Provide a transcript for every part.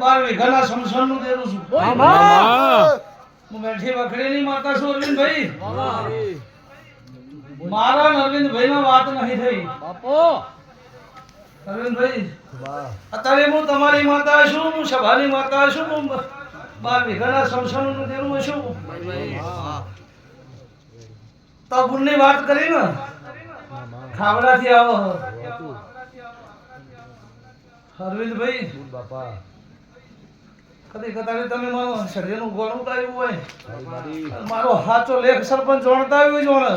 12 વીઘાના સમસનનું દેરું છું. હું મેઠી વખડીની માતા છું અરવિંદભાઈ. મારા ને અરવિંદભાઈમાં વાત નહીં થઈ. અરવિંદભાઈ અત્યારે હું તમારી માતા છું, હું સભાની માતા છું, હું 12 વીઘાના સમસનનું દેરું છું. તો બુનની વાત કરી ને ખાવડાથી આવો અરવિંદભાઈ. કદી કદાચ તમે મારો શરીરનું ગોળ ઉતાર્યું હોય, મારો સાચો લેખ સરપંચ જોણતા આવ્યું જોણે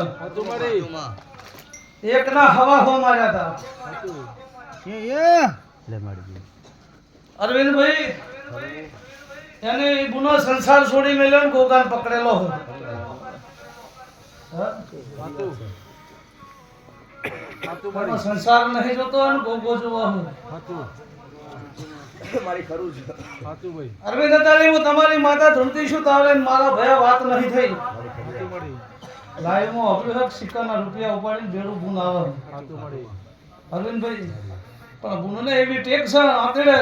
એક ના હવા હો માર્યા હતા. અરવિંદભાઈ એને ગુનો સંસાર છોડી મેલ્યો ને ગોગાન પકડેલો. સંસાર નહીં જોતો અને ગોગો જોવો. અરવિંદ અત્યારે હું તમારી માતા ધૂમતી છું તારે મારા ભયા વાત નહીં થઈ. લાઈવમાં અભિષેક સિક્કાના રૂપિયા ઉપાડીને બેડું બુન આવે. અરવિંદભાઈ પણ બુનને એવી ટેક છે આતડે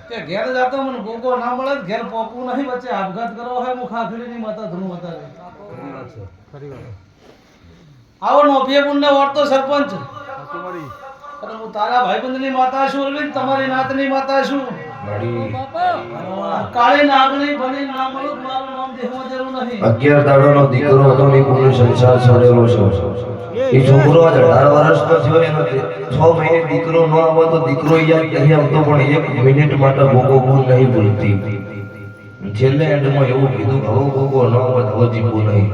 કે ઘેર જાતો મને ગોગો ના મળે, ઘેર પોકવું નહીં, વચ્ચે આપઘાત કરવો હોય હું ખાખડીની માતા ધૂમ હતા. આવો નો બે બુનને ઓળતો સરપંચ. હું તારા ભાઈબંધની માતા છું અરવિંદ, તમારી નાતની માતા છું. કાળી નાગણી બની ના મળું મારું નામ દેહમાં જરૂર નહીં. 11 દાડોનો દીકરો હતો ને પૂરો સંસાર છોડેલો છે. એ છોકરો 18 વર્ષનો થયો, એનો 6 મહિને દીકરો ન આવે તો દીકરો યાદ નહીં આવતો, પણ 1 મિનિટ માટે ભોગો ભૂલ નહીં ભૂલતી. છેલ્લે એન્ડમાં એવું કીધું કે હવે ભોગો ન આવે તો જીવવું નહીં.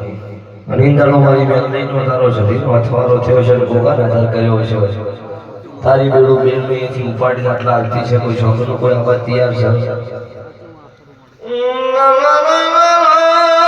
અને ઇંદાળો મારી બેન લઈને તારો શરીર અથવારો થયો છે, ભોગા નજર કર્યો છે. તારી બેડું બેન અહીંથી ઉપાડીને આટલા હાલતી છે, કોઈ છોકરો કોઈ આવા તૈયાર છે.